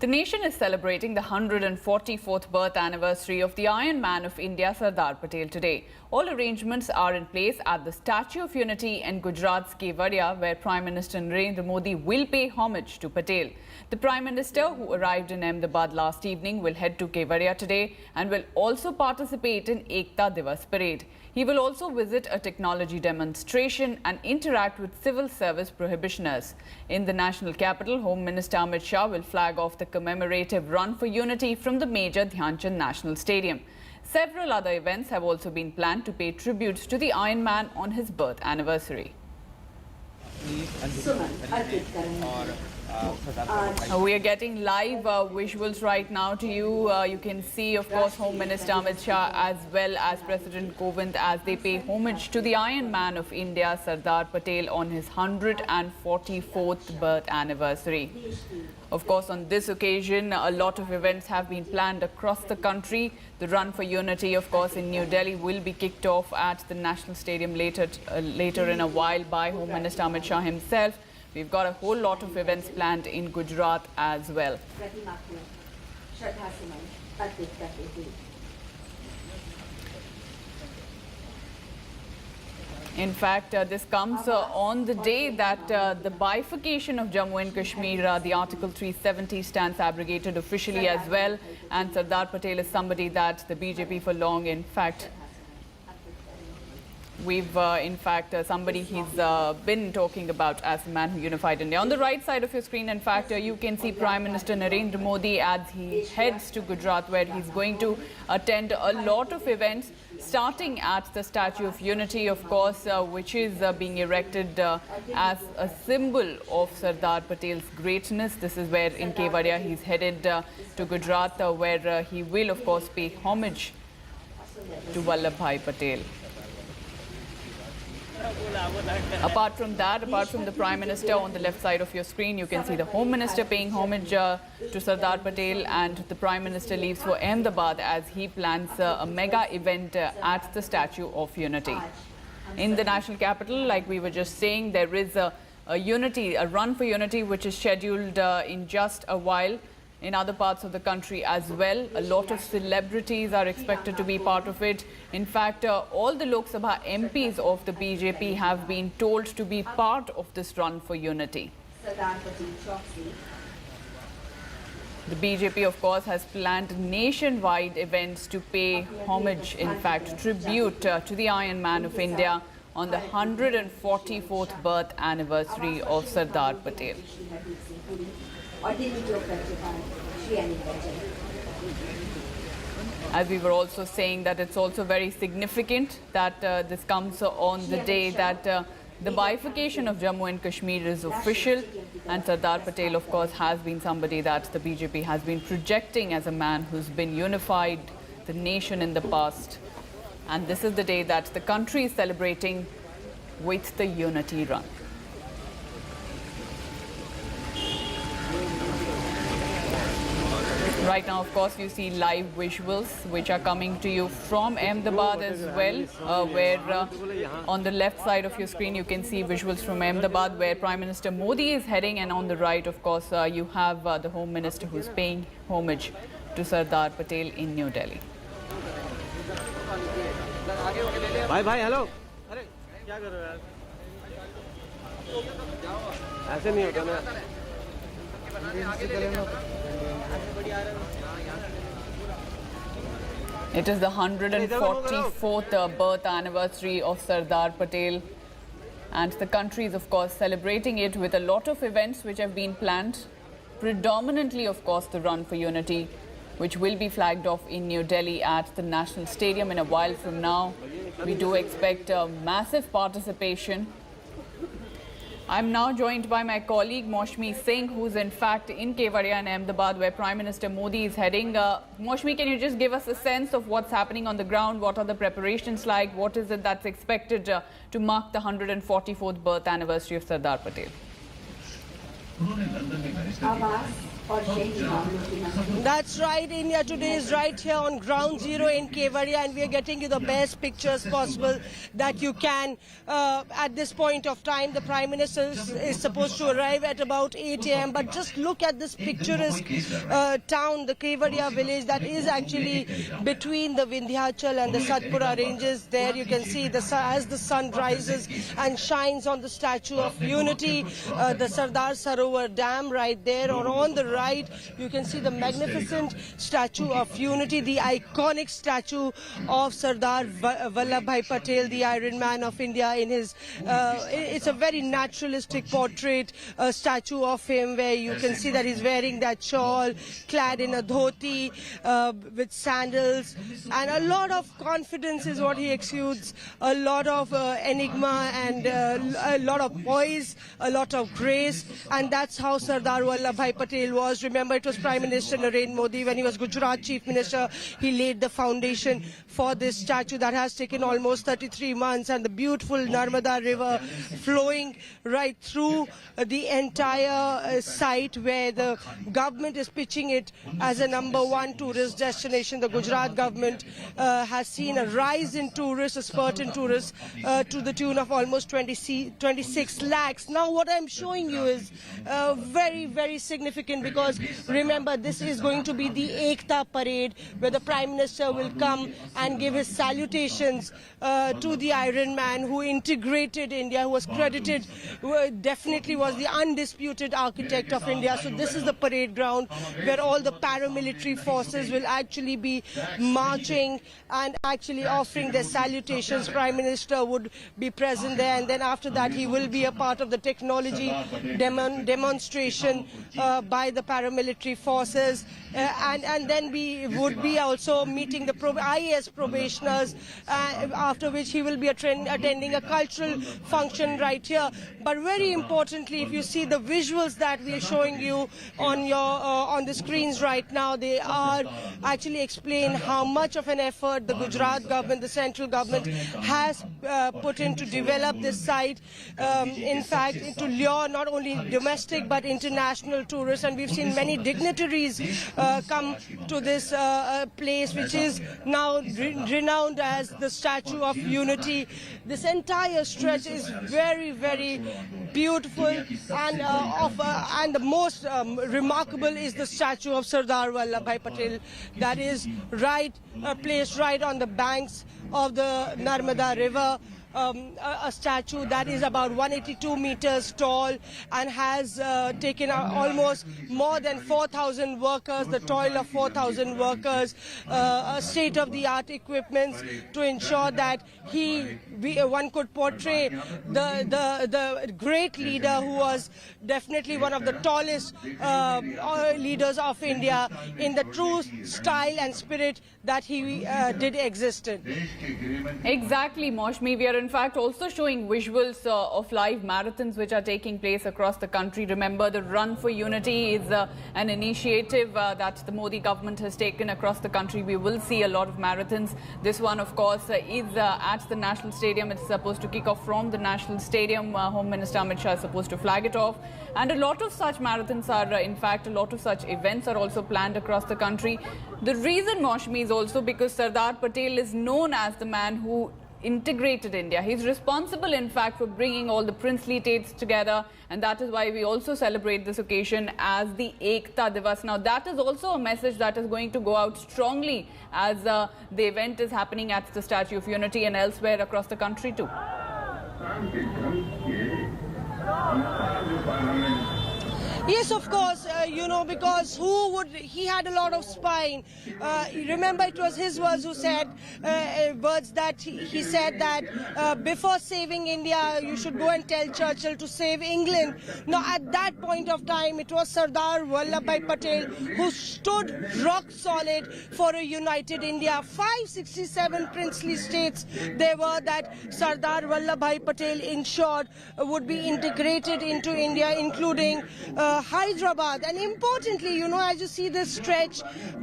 The nation is celebrating the 144th birth anniversary of the Iron Man of India, Sardar Patel today. All arrangements are in place at the Statue of Unity in Gujarat's Kevadia, where Prime Minister Narendra Modi will pay homage to Patel. The Prime Minister, who arrived in Ahmedabad last evening, will head to Kevadia today and will also participate in Ekta Divas Parade. He will also visit a technology demonstration and interact with civil service prohibitioners. In the national capital, Home Minister Amit Shah will flag off the commemorative Run for Unity from the Major Dhyan Chand National Stadium. Several other events have also been planned to pay tribute to the Iron Man on his birth anniversary. We are getting live visuals right now to you. You can see, of course, Home Minister Amit Shah as well as President Kovind as they pay homage to the Iron Man of India, Sardar Patel, on his 144th birth anniversary. Of course, on this occasion, a lot of events have been planned across the country. The Run for Unity, of course, in New Delhi will be kicked off at the National Stadium later in a while by Home Minister Amit Shah himself. We've got a whole lot of events planned in Gujarat as well. In fact, this comes on the day that the bifurcation of Jammu and Kashmir, the Article 370 stands abrogated officially as well. And Sardar Patel is somebody that the BJP for long, in fact, somebody he's been talking about as the man who unified India. On the right side of your screen, in fact, you can see Prime Minister Narendra Modi as he heads to Gujarat, where he's going to attend a lot of events, starting at the Statue of Unity, of course, which is being erected as a symbol of Sardar Patel's greatness. This is where in Kevadia he's headed to Gujarat, where he will, of course, pay homage to Vallabhbhai Patel. Apart from that, apart from the Prime Minister, on the left side of your screen, you can see the Home Minister paying homage to Sardar Patel, and the Prime Minister leaves for Ahmedabad as he plans a mega event at the Statue of Unity. In the national capital, like we were just saying, there is a Run for Unity, which is scheduled in just a while. In other parts of the country as well, a lot of celebrities are expected to be part of it. In fact, all the Lok Sabha MPs of the BJP have been told to be part of this Run for Unity. The BJP, of course, has planned nationwide events to pay homage, in fact, tribute to the Iron Man of India on the 144th birth anniversary of Sardar Patel. As we were also saying, that it's also very significant that this comes on the day that the bifurcation of Jammu and Kashmir is official, and Sardar Patel, of course, has been somebody that the BJP has been projecting as a man who's been unified the nation in the past. And this is the day that the country is celebrating with the Unity Run. Right now, of course, you see live visuals which are coming to you from Ahmedabad as well, where on the left side of your screen you can see visuals from Ahmedabad where Prime Minister Modi is heading, and on the right, of course, you have the Home Minister who's paying homage to Sardar Patel in New Delhi. Bye bye, hello. अरे क्या कर रहे हो यार? ऐसे नहीं होता ना. It is the 144th birth anniversary of Sardar Patel, and the country is, of course, celebrating it with a lot of events which have been planned. Predominantly, of course, the Run for Unity, which will be flagged off in New Delhi at the National Stadium in a while from now. We do expect massive participation. I'm now joined by my colleague Maushmi Singh, who's in fact in Kevadia and Ahmedabad, where Prime Minister Modi is heading. Maushmi, can you just give us a sense of what's happening on the ground? What are the preparations like? What is it that's expected to mark the 144th birth anniversary of Sardar Patel? That's right. India Today is right here on Ground Zero in Kevadia, and we are getting you the best pictures possible that you can. At this point of time, the Prime Minister is supposed to arrive at about 8 a.m. But just look at this picturesque town, the Kevadia village, that is actually between the Vindhyachal and the Satpura ranges. There you can see as the sun rises and shines on the Statue of Unity, the Sardar Sarovar Dam right there, or on the right, you can see the magnificent Statue of Unity, the iconic statue of Sardar Vallabhbhai Patel, the Iron Man of India. In his, it's a very naturalistic portrait statue of him, where you can see that he's wearing that shawl, clad in a dhoti with sandals, and a lot of confidence is what he exudes, a lot of enigma and a lot of poise, a lot of grace, and that's how Sardar Vallabhbhai Patel was. Remember, it was Prime Minister Narendra Modi, when he was Gujarat Chief Minister, he laid the foundation for this statue that has taken almost 33 months, and the beautiful Narmada River flowing right through the entire site, where the government is pitching it as a #1 tourist destination. The Gujarat government has seen a rise in tourists, a spurt in tourists to the tune of almost 26 lakhs. Now what I'm showing you is very, very significant, because remember, this is going to be the Ekta parade, where the Prime Minister will come and give his salutations to the Iron Man who integrated India, who was credited, who definitely was the undisputed architect of India. So this is the parade ground where all the paramilitary forces will actually be marching and actually offering their salutations. Prime Minister would be present there, and then after that he will be a part of the technology demonstration by the paramilitary forces, and then we would be also meeting the IAS probationers, after which he will be attending a cultural function right here. But very importantly, if you see the visuals that we are showing you on the screens right now, they are actually explain how much of an effort the Gujarat government, the central government, has put in to develop this site, in fact, to lure not only domestic but international tourists. And we've seen many dignitaries come to this place, which is now renowned as the Statue of Unity. This entire stretch is very, very beautiful, and the most remarkable is the statue of Sardar Vallabhbhai Patel, that is placed right on the banks of the Narmada River. A statue that is about 182 meters tall and has taken almost more than 4,000 workers, the toil of 4,000 workers, state-of-the-art equipments to ensure that one could portray the great leader who was definitely one of the tallest leaders of India in the true style and spirit that he did exist in. Exactly, Moshmi. We are in fact also showing visuals of live marathons which are taking place across the country. Remember, the Run for Unity is an initiative that the Modi government has taken across the country. We will see a lot of marathons. This one, of course, is at the National Stadium. It's supposed to kick off from the National Stadium. Home Minister Amit Shah is supposed to flag it off. And a lot of such marathons are, in fact, a lot of such events are also planned across the country. The reason, Moshmi, is also because Sardar Patel is known as the man who integrated India. He's responsible, in fact, for bringing all the princely states together, and that is why we also celebrate this occasion as the Ekta Divas. Now, that is also a message that is going to go out strongly as the event is happening at the Statue of Unity and elsewhere across the country too. Yes, of course, because he had a lot of spine. Remember, it was his words who said, he said that before saving India, you should go and tell Churchill to save England. Now, at that point of time, it was Sardar Vallabhbhai Patel who stood rock solid for a united India. 567 princely states there were that Sardar Vallabhbhai Patel ensured would be integrated into India, including Hyderabad. And importantly, as you see this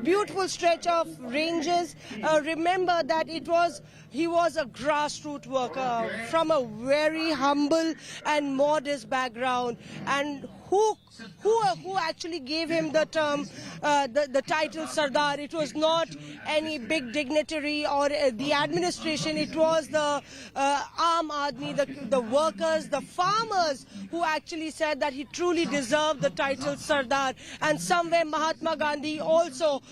beautiful stretch of ranges, remember that he was a grassroots worker from a very humble and modest background, and who actually gave him the term, the title Sardar. It was not any big dignitary or the administration. It was the Aam Aadmi, the workers, the farmers who actually said that he truly deserved the title Sardar. And somewhere Mahatma Gandhi also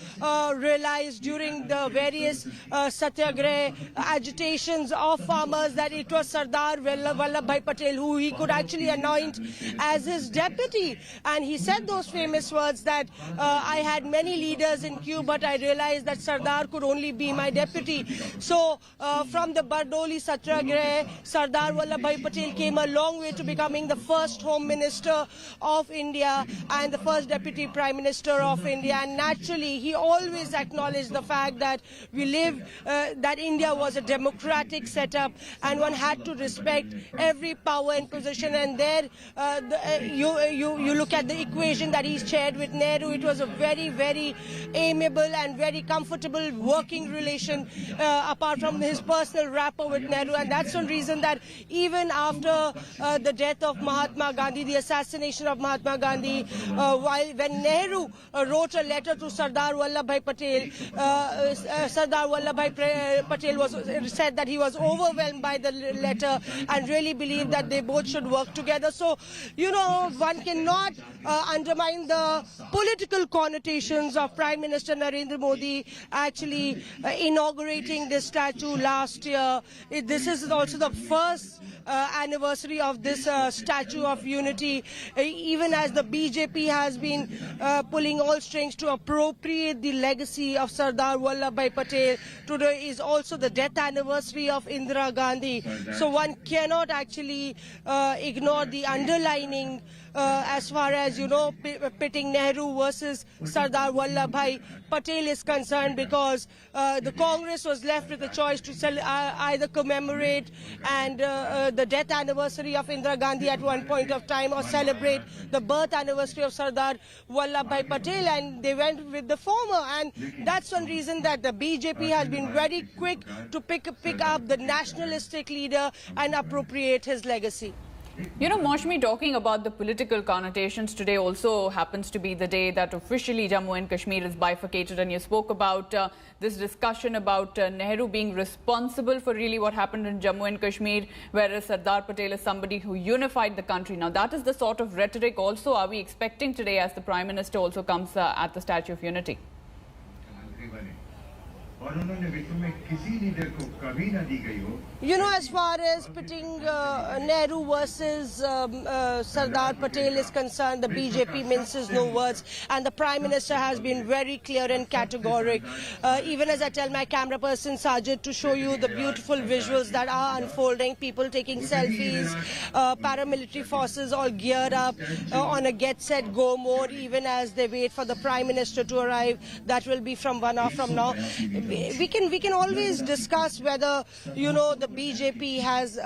realized during the various satyagraha agitations of farmers that it was Sardar Vallabhbhai Patel who he could actually anoint as his deputy. And he said those famous words that I had many leaders in queue, but I realized that Sardar could only be my deputy. So from the Bardoli Satyagraha, Sardar Vallabhbhai Patel came a long way to becoming the first Home Minister of India and the first Deputy Prime Minister of India. And naturally, he always acknowledged the fact that we live, that India was a democratic setup and one had to respect every power and position. And there, you look at the equation that he's shared with Nehru. It was a very, very amiable and very comfortable working relation apart from his personal rapport with Nehru. And that's one reason that even after the death of Mahatma Gandhi, the assassination of Mahatma Gandhi, when Nehru wrote a letter to Sardar Vallabhbhai Patel, Sardar Vallabhbhai Patel said that he was overwhelmed by the letter and really believed that they both should work together. So, you know, one cannot undermine the political connotations of Prime Minister Narendra Modi actually inaugurating this statue last year. This is also the first anniversary of this Statue of Unity, even as the BJP has been pulling all strings to appropriate the legacy of Sardar Vallabhbhai Patel. Today is also the death anniversary of Indira Gandhi. So one cannot actually ignore the underlining as far as, you know, pitting Nehru versus Sardar Vallabhbhai Patel is concerned, because the Congress was left with a choice to either commemorate and the death anniversary of Indira Gandhi at one point of time or celebrate the birth anniversary of Sardar Vallabhbhai Patel, and they went with the former. And that's one reason that the BJP has been very quick to pick up the nationalistic leader and appropriate his legacy. You know, Maushmi, talking about the political connotations, today also happens to be the day that officially Jammu and Kashmir is bifurcated, and you spoke about this discussion about Nehru being responsible for really what happened in Jammu and Kashmir, whereas Sardar Patel is somebody who unified the country. Now, that is the sort of rhetoric also are we expecting today as the Prime Minister also comes at the Statue of Unity? You know, as far as pitting Nehru versus Sardar Patel is concerned, the BJP minces no words, and the Prime Minister has been very clear and categoric. Even as I tell my camera person Sajid to show you the beautiful visuals that are unfolding, people taking selfies, paramilitary forces all geared up on a get set go mode, even as they wait for the Prime Minister to arrive. That will be from 1 hour from now. We can always discuss whether, you know, the BJP has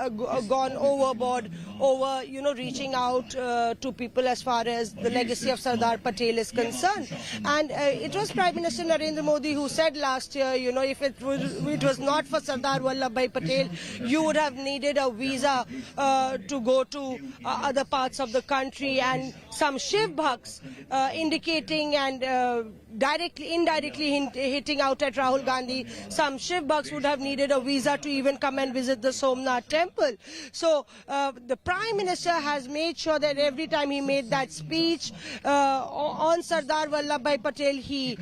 gone overboard over, you know, reaching out to people as far as the legacy of Sardar Patel is concerned. And it was Prime Minister Narendra Modi who said last year, you know, if it was not for Sardar Vallabhbhai Patel, you would have needed a visa to go to other parts of the country, and some Shiv Bhaks indicating and indirectly hitting out at Rahul Gandhi, some Shiv Bhaks would have needed a visa to even come and visit the Somnath temple. So the Prime Minister has made sure that every time he made that speech on Sardar Vallabhbhai Patel, he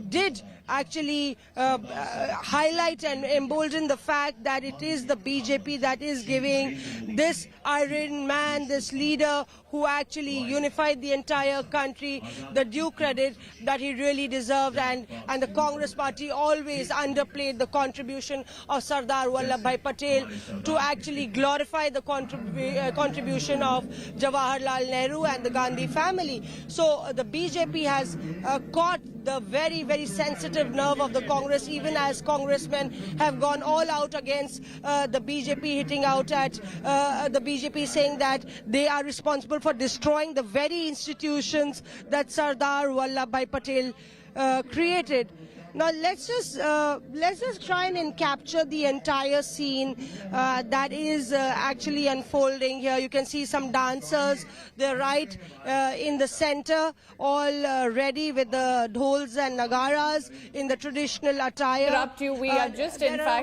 did actually highlight and embolden the fact that it is the BJP that is giving this Iron Man, this leader who actually unified the entire country, the due credit that he really deserved. And the Congress party always underplayed the contribution of Sardar Vallabhbhai Patel to actually glorify the contribution of Jawaharlal Nehru and the Gandhi family. So the BJP has caught the very, very sensitive nerve of the Congress, even as congressmen have gone all out against the BJP, hitting out at the BJP, saying that they are responsible for destroying the very institutions that Sardar Vallabhbhai Patel created. Now let's just try and capture the entire scene that is actually unfolding here. You can see some dancers. They're right in the center, all ready with the dhols and nagaras in the traditional attire. Interrupt you. We are just in fact